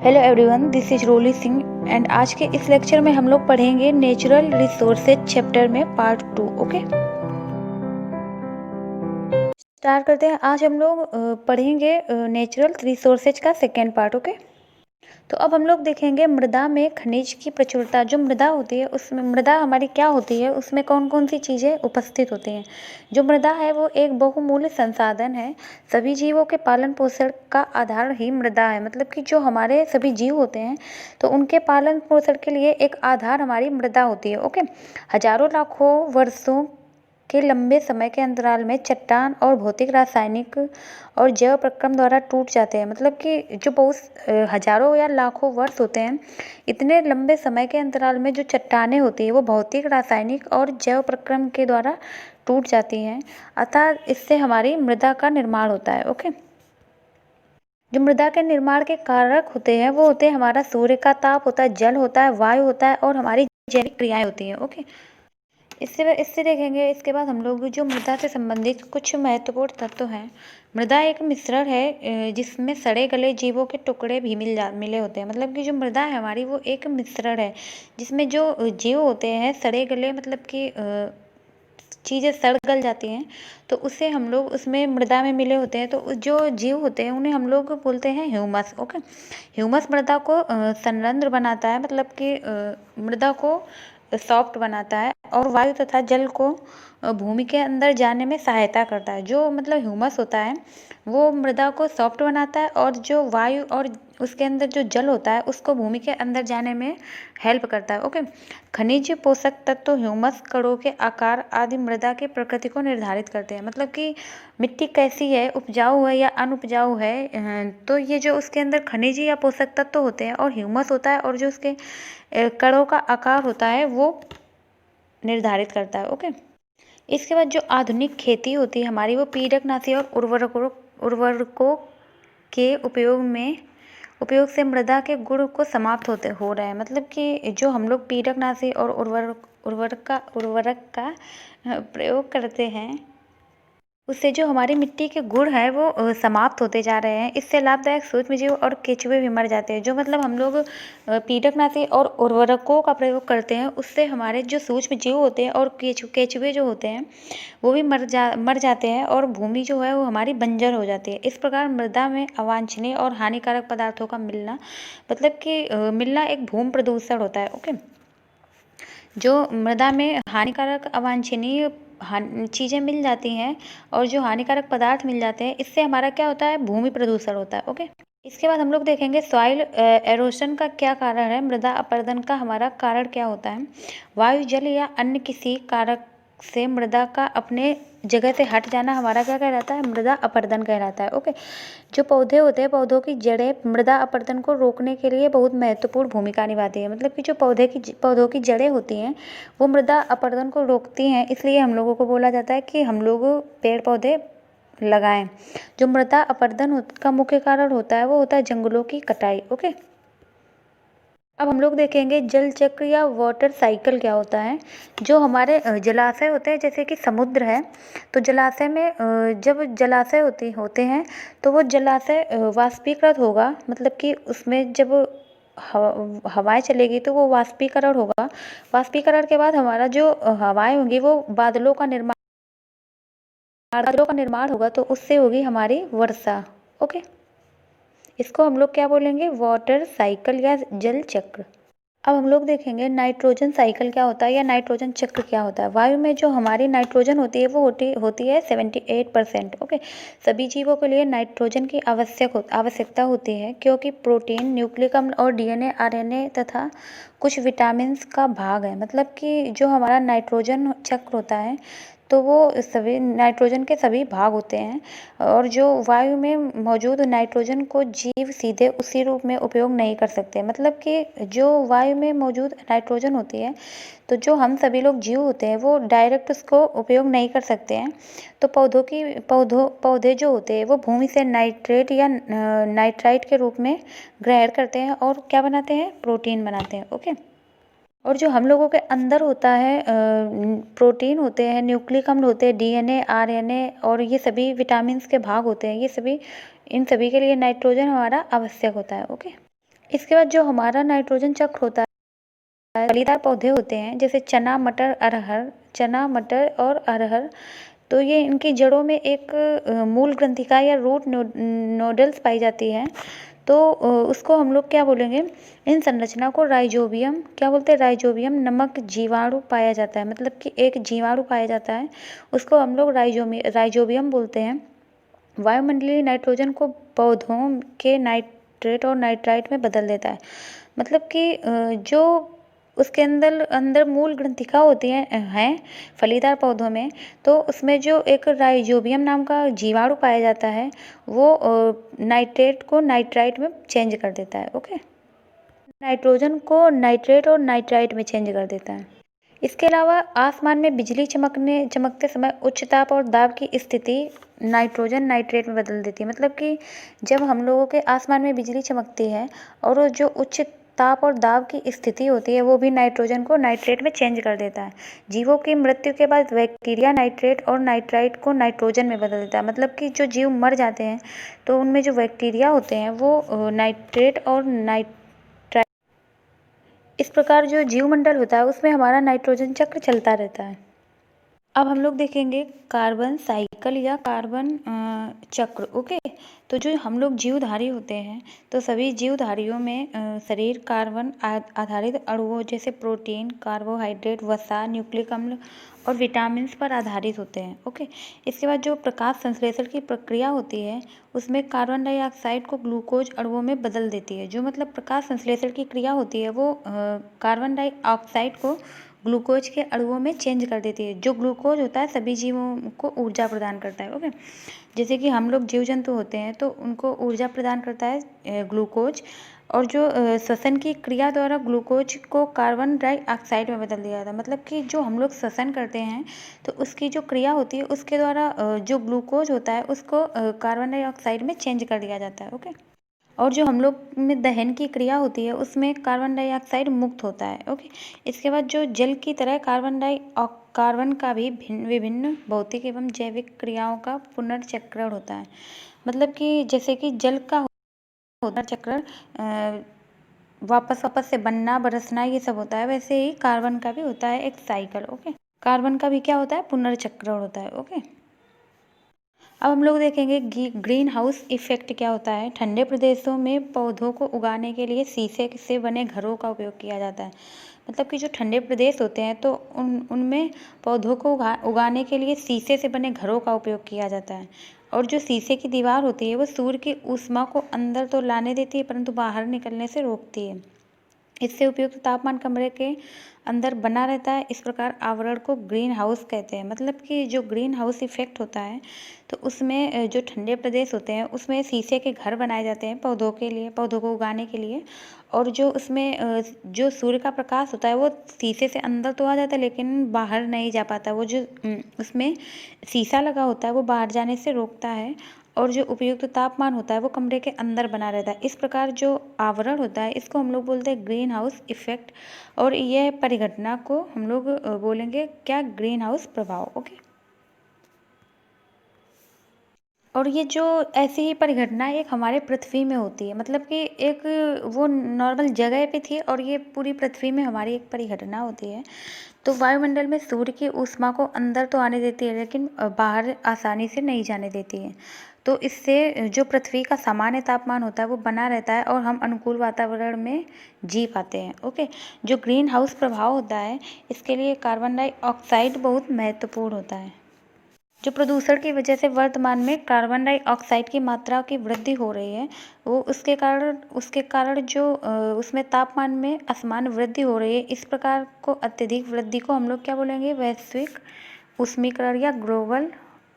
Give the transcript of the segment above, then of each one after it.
Hello everyone, this is Roli Singh and आज के इस लेक्चर में हम लोग पढ़ेंगे नेचुरल रिसोर्सेज चैप्टर में पार्ट 2। ओके, स्टार्ट करते हैं। आज हम लोग पढ़ेंगे नेचुरल रिसोर्सेज का सेकेंड पार्ट। ओके, तो अब हम लोग देखेंगे मृदा में खनिज की प्रचुरता। जो मृदा होती है उसमें मृदा हमारी क्या होती है, उसमें कौन कौन सी चीज़ें उपस्थित होती हैं। जो मृदा है वो एक बहुमूल्य संसाधन है। सभी जीवों के पालन पोषण का आधार ही मृदा है। मतलब कि जो हमारे सभी जीव होते हैं तो उनके पालन पोषण के लिए एक आधार हमारी मृदा होती है। ओके, हजारों लाखों वर्षों के लंबे समय के अंतराल में चट्टान और भौतिक, रासायनिक और जैव प्रक्रम द्वारा टूट जाते हैं। मतलब कि जो बहुत हजारों या लाखों वर्ष होते हैं, इतने लंबे समय के अंतराल में जो चट्टानें होती हैं वो भौतिक, रासायनिक और जैव प्रक्रम के द्वारा टूट जाती हैं। अतः इससे हमारी मृदा का निर्माण होता है। ओके, जो मृदा के निर्माण के कारक होते हैं वो होते हैं हमारा सूर्य का ताप होता है, जल होता है, वायु होता है और हमारी जैविक क्रियाएं होती हैं। ओके, इससे देखेंगे। इसके बाद हम लोग जो मृदा से संबंधित कुछ महत्वपूर्ण तत्व हैं। मृदा एक मिश्रण है जिसमें सड़े गले जीवों के टुकड़े भी मिले होते हैं। मतलब कि जो मृदा है हमारी वो एक मिश्रण है जिसमें जो जीव होते हैं सड़े गले, मतलब कि चीज़ें सड़ गल जाती हैं तो उससे हम लोग उसमें मृदा में मिले होते हैं। तो जो जीव होते हैं उन्हें हम लोग बोलते हैं ह्यूमस। ओके, ह्यूमस मृदा को संरंध्र बनाता है, मतलब कि मृदा को सॉफ्ट बनाता है और वायु तथा जल को भूमि के अंदर जाने में सहायता करता है। जो मतलब ह्यूमस होता है वो मृदा को सॉफ्ट बनाता है और जो वायु और उसके अंदर जो जल होता है उसको भूमि के अंदर जाने में हेल्प करता है। ओके, खनिज पोषक तत्व ह्यूमस कणों के आकार आदि मृदा की प्रकृति को निर्धारित करते हैं। मतलब कि मिट्टी कैसी है, उपजाऊ है या अनुपजाऊ है, तो ये जो उसके अंदर खनिज या पोषक तत्व होते हैं और ह्यूमस होता है और जो उसके कणों का आकार होता है वो निर्धारित करता है। ओके, इसके बाद जो आधुनिक खेती होती है हमारी वो कीटनाशी और उर्वरकों के उपयोग से मृदा के गुण को समाप्त हो रहे हैं। मतलब कि जो हम लोग कीटनाशी और उर्वरक का प्रयोग करते हैं उससे जो हमारी मिट्टी के गुण है वो समाप्त होते जा रहे हैं। इससे लाभदायक सूक्ष्मजीव और केंचुए भी मर जाते हैं। जो मतलब हम लोग कीटनाशी और उर्वरकों का प्रयोग करते हैं उससे हमारे जो सूक्ष्मजीव होते हैं और केंचुए जो होते हैं वो भी मर जाते हैं और भूमि जो है वो हमारी बंजर हो जाती है। इस प्रकार मृदा में अवांछनीय और हानिकारक पदार्थों का मिलना, मतलब कि मिलना एक भूमि प्रदूषण होता है। ओके, जो मृदा में हानिकारक अवांछनीय चीज़ें मिल जाती हैं और जो हानिकारक पदार्थ मिल जाते हैं इससे हमारा क्या होता है, भूमि प्रदूषण होता है। ओके, इसके बाद हम लोग देखेंगे सॉइल एरोशन का क्या कारण है, मृदा अपरदन का हमारा कारण क्या होता है। वायु, जल या अन्य किसी कारक से मृदा का अपने जगह से हट जाना हमारा क्या कहलाता है, मृदा अपरदन कहलाता है। ओके, जो पौधे होते हैं पौधों की जड़ें मृदा अपरदन को रोकने के लिए बहुत महत्वपूर्ण भूमिका निभाती है। मतलब कि जो पौधों की जड़ें होती हैं वो मृदा अपरदन को रोकती हैं, इसलिए हम लोगों को बोला जाता है कि हम लोग पेड़ पौधे लगाएं। जो मृदा अपरदन का मुख्य कारण होता है वो होता है जंगलों की कटाई। ओके, अब हम लोग देखेंगे जल चक्र या वाटर साइकिल क्या होता है। जो हमारे जलाशय होते हैं जैसे कि समुद्र है, तो जलाशय में जब जलाशय होते हैं तो वो जलाशय वाष्पीकृत होगा। मतलब कि उसमें जब हवाएं चलेगी तो वो वाष्पीकरण होगा। वाष्पीकरण के बाद हमारा जो हवाएं होंगी वो बादलों का निर्माण होगा, तो उससे होगी हमारी वर्षा। ओके, इसको हम लोग क्या बोलेंगे, वाटर साइकिल या जल चक्र। अब हम लोग देखेंगे नाइट्रोजन साइकिल क्या होता है या नाइट्रोजन चक्र क्या होता है। वायु में जो हमारी नाइट्रोजन होती है वो होती है 78%। ओके, सभी जीवों के लिए नाइट्रोजन की आवश्यकता होती है क्योंकि प्रोटीन, न्यूक्लिक अम्ल और डीएनए, आरएनए तथा कुछ विटामिन का भाग है। मतलब कि जो हमारा नाइट्रोजन चक्र होता है तो वो सभी नाइट्रोजन के सभी भाग होते हैं और जो वायु में मौजूद नाइट्रोजन को जीव सीधे उसी रूप में उपयोग नहीं कर सकते। मतलब कि जो वायु में मौजूद नाइट्रोजन होती है तो जो हम सभी लोग जीव होते हैं वो डायरेक्ट उसको उपयोग नहीं कर सकते हैं। तो पौधे जो होते हैं वो भूमि से नाइट्रेट या नाइट्राइट के रूप में ग्रहण करते हैं और क्या बनाते हैं, प्रोटीन बनाते हैं। ओके, और जो हम लोगों के अंदर होता है प्रोटीन होते हैं, न्यूक्लिक अम्ल होते हैं, डीएनए, आरएनए और ये सभी विटामिन के भाग होते हैं। इन सभी के लिए नाइट्रोजन हमारा आवश्यक होता है। ओके, इसके बाद जो हमारा नाइट्रोजन चक्र होता है, फलीदार पौधे होते हैं जैसे चना, मटर, अरहर, चना, मटर और अरहर, तो ये इनकी जड़ों में एक मूल ग्रंथिका या रूट नोडल्स पाई जाती है। तो उसको हम लोग क्या बोलेंगे, इन संरचना को राइजोबियम क्या बोलते हैं, राइजोबियम नामक जीवाणु पाया जाता है। मतलब कि एक जीवाणु पाया जाता है, उसको हम लोग राइजोबियम बोलते हैं। वायुमंडलीय नाइट्रोजन को पौधों के नाइट्रेट और नाइट्राइट में बदल देता है। मतलब कि जो उसके अंदर अंदर मूल ग्रंथिका होती हैं फलीदार पौधों में, तो उसमें जो एक राइजोबियम नाम का जीवाणु पाया जाता है, वो नाइट्रेट को नाइट्राइट में चेंज कर देता है। ओके, नाइट्रोजन को नाइट्रेट और नाइट्राइट में चेंज कर देता है। इसके अलावा आसमान में बिजली चमकते समय उच्च ताप और दाब की स्थिति नाइट्रोजन नाइट्रेट में बदल देती है। मतलब कि जब हम लोगों के आसमान में बिजली चमकती है और वो जो उच्च ताप और दाब की स्थिति होती है, वो भी नाइट्रोजन को नाइट्रेट में चेंज कर देता है। जीवों की मृत्यु के बाद बैक्टीरिया नाइट्रेट और नाइट्राइट को नाइट्रोजन में बदल देता है। मतलब कि जो जीव मर जाते हैं तो उनमें जो बैक्टीरिया होते हैं वो नाइट्रेट और इस प्रकार जो जीवमंडल होता है उसमें हमारा नाइट्रोजन चक्र चलता रहता है। अब हम लोग देखेंगे कार्बन साइकिल या कार्बन चक्र। ओके, तो जो हम लोग जीवधारी होते हैं, तो सभी जीवधारियों में शरीर कार्बन आधारित अणुओं जैसे प्रोटीन, कार्बोहाइड्रेट, वसा, न्यूक्लिक अम्ल और विटामिन पर आधारित होते हैं। ओके, इसके बाद जो प्रकाश संश्लेषण की प्रक्रिया होती है, उसमें कार्बन डाइऑक्साइड को ग्लूकोज अणुओं में बदल देती है। जो मतलब प्रकाश संश्लेषण की क्रिया होती है, वो कार्बन डाइऑक्साइड को ग्लूकोज के अणुओं में चेंज कर देती है। जो ग्लूकोज होता है सभी जीवों को ऊर्जा प्रदान करता है। ओके, जैसे कि हम लोग जीव जंतु होते हैं तो उनको ऊर्जा प्रदान करता है ग्लूकोज, और जो श्वसन की क्रिया द्वारा ग्लूकोज को कार्बन डाइऑक्साइड में बदल दिया जाता है। मतलब कि जो हम लोग श्वसन करते हैं तो उसकी जो क्रिया होती है उसके द्वारा जो ग्लूकोज होता है उसको कार्बन डाइऑक्साइड में चेंज कर दिया जाता है। ओके, और जो हम लोग में दहन की क्रिया होती है उसमें कार्बन डाइऑक्साइड मुक्त होता है। ओके, इसके बाद जो जल की तरह कार्बन का भी विभिन्न भौतिक एवं जैविक क्रियाओं का पुनर्चक्रण होता है। मतलब कि जैसे कि जल का होता चक्रण वापस से बनना, बरसना, ये सब होता है, वैसे ही कार्बन का भी होता है एक साइकिल। ओके, कार्बन का भी क्या होता है, पुनर्चक्रण होता है। ओके, अब हम लोग देखेंगे ग्रीन हाउस इफेक्ट क्या होता है। ठंडे प्रदेशों में पौधों को उगाने के लिए शीशे से बने घरों का उपयोग किया जाता है। मतलब कि जो ठंडे प्रदेश होते हैं तो उनमें पौधों को उगाने के लिए शीशे से बने घरों का उपयोग किया जाता है। और जो शीशे की दीवार होती है वो सूर्य की ऊष्मा को अंदर तो लाने देती है परंतु बाहर निकलने से रोकती है। इससे उपयुक्त तापमान कमरे के अंदर बना रहता है। इस प्रकार आवरण को ग्रीन हाउस कहते हैं। मतलब कि जो ग्रीन हाउस इफेक्ट होता है तो उसमें जो ठंडे प्रदेश होते हैं उसमें शीशे के घर बनाए जाते हैं पौधों के लिए, पौधों को उगाने के लिए। और जो उसमें जो सूर्य का प्रकाश होता है वो शीशे से अंदर तो आ जाता है लेकिन बाहर नहीं जा पाता। वो जो उसमें शीशा लगा होता है वो बाहर जाने से रोकता है, और जो उपयुक्त तापमान होता है वो कमरे के अंदर बना रहता है। इस प्रकार जो आवरण होता है इसको हम लोग बोलते हैं ग्रीन हाउस इफेक्ट, और यह परिघटना को हम लोग बोलेंगे क्या, ग्रीन हाउस प्रभाव। ओके, और ये जो ऐसी ही परिघटना एक हमारे पृथ्वी में होती है। मतलब कि एक वो नॉर्मल जगह पे थी और ये पूरी पृथ्वी में हमारी एक परिघटना होती है। तो वायुमंडल में सूर्य की ऊष्मा को अंदर तो आने देती है लेकिन बाहर आसानी से नहीं जाने देती है। तो इससे जो पृथ्वी का सामान्य तापमान होता है वो बना रहता है और हम अनुकूल वातावरण में जी पाते हैं। ओके, जो ग्रीन हाउस प्रभाव होता है इसके लिए कार्बन डाइऑक्साइड बहुत महत्वपूर्ण होता है। जो प्रदूषण की वजह से वर्तमान में कार्बन डाइऑक्साइड की मात्रा की वृद्धि हो रही है, वो उसके कारण जो उसमें तापमान में असमान वृद्धि हो रही है। इस प्रकार को अत्यधिक वृद्धि को हम लोग क्या बोलेंगे, वैश्विक उष्मीकरण या ग्लोबल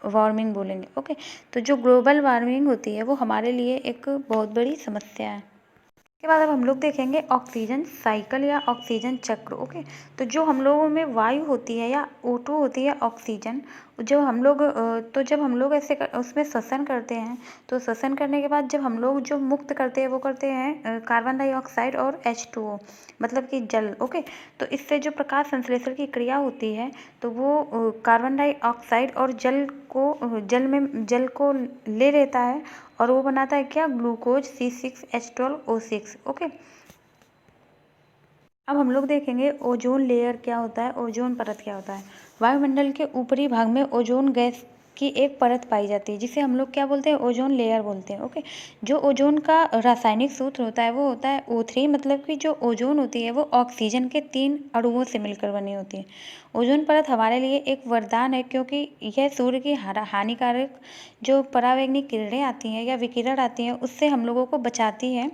वार्मिंग बोलेंगे। ओके, तो जो ग्लोबल वार्मिंग होती है वो हमारे लिए एक बहुत बड़ी समस्या है। के बाद अब हम लोग देखेंगे ऑक्सीजन साइकिल या ऑक्सीजन चक्र। ओके, तो जो हम लोगों में वायु होती है या O2 होती है ऑक्सीजन, जब हम लोग उसमें श्वसन करते हैं, तो श्वसन करने के बाद जब हम लोग जो मुक्त करते हैं वो करते हैं कार्बन डाइऑक्साइड और H2O, मतलब कि जल। ओके, तो इससे जो प्रकाश संश्लेषण की क्रिया होती है, तो वो कार्बन डाइऑक्साइड और जल को ले लेता है और वो बनाता है क्या, ग्लूकोज C6H12O6। ओके, अब हम लोग देखेंगे ओजोन लेयर क्या होता है, ओजोन परत क्या होता है। वायुमंडल के ऊपरी भाग में ओजोन गैस की एक परत पाई जाती है, जिसे हम लोग क्या बोलते हैं, ओजोन लेयर बोलते हैं। ओके, जो ओजोन का रासायनिक सूत्र होता है वो होता है O3, मतलब कि जो ओजोन होती है वो ऑक्सीजन के 3 अणुओं से मिलकर बनी होती है। ओजोन परत हमारे लिए एक वरदान है, क्योंकि यह सूर्य की हानिकारक जो परावैंगनी किरणें आती हैं या विकिरण आती हैं उससे हम लोगों को बचाती है,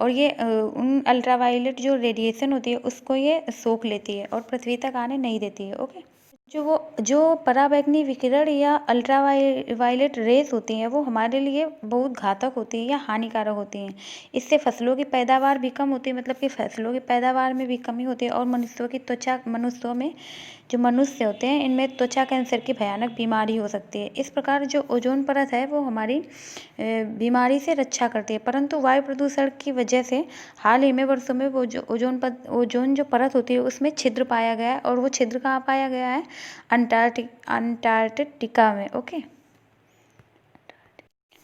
और ये उन अल्ट्रावायलेट जो रेडिएशन होती है उसको ये सोख लेती है और पृथ्वी तक आने नहीं देती है। ओके, जो पराबैंगनी विकिरण या अल्ट्रावायलेट रेस होती हैं वो हमारे लिए बहुत घातक होती हैं या हानिकारक होती हैं। इससे फसलों की पैदावार भी कम होती है, मतलब कि फसलों की पैदावार में भी कमी होती है, और मनुष्यों में जो मनुष्य होते हैं इनमें त्वचा कैंसर की भयानक बीमारी हो सकती है। इस प्रकार जो ओजोन परत है वो हमारी बीमारी से रक्षा करती है, परंतु वायु प्रदूषण की वजह से हाल ही में वर्षों में वो जो ओजोन जो परत होती है उसमें छिद्र पाया गया है, और वो छिद्र कहाँ पाया गया है, अंटार्कटिका में। ओके,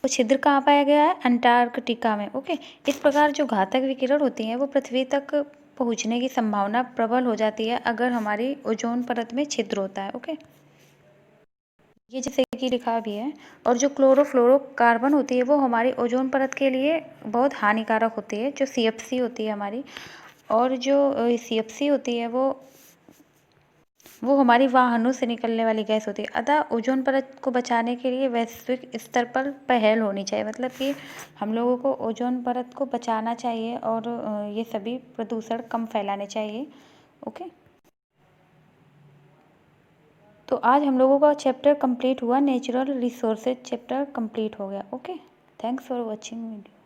वो छिद्र कहाँ पाया गया है, अंटार्कटिका में। ओके, इस प्रकार जो घातक विकिरण होती हैं वो पृथ्वी तक पहुँचने की संभावना प्रबल हो जाती है अगर हमारी ओजोन परत में छिद्र होता है। ओके, ये जैसे कि लिखा भी है। और जो क्लोरोफ्लोरोकार्बन होती है वो हमारी ओजोन परत के लिए बहुत हानिकारक होती है, जो CFC होती है हमारी, और जो CFC होती है वो हमारी वाहनों से निकलने वाली गैस होती है। अतः ओजोन परत को बचाने के लिए वैश्विक स्तर पर पहल होनी चाहिए, मतलब कि हम लोगों को ओजोन परत को बचाना चाहिए और ये सभी प्रदूषण कम फैलाने चाहिए। ओके, तो आज हम लोगों का चैप्टर कंप्लीट हुआ, नेचुरल रिसोर्सेज चैप्टर कंप्लीट हो गया। Okay, thanks for watching video.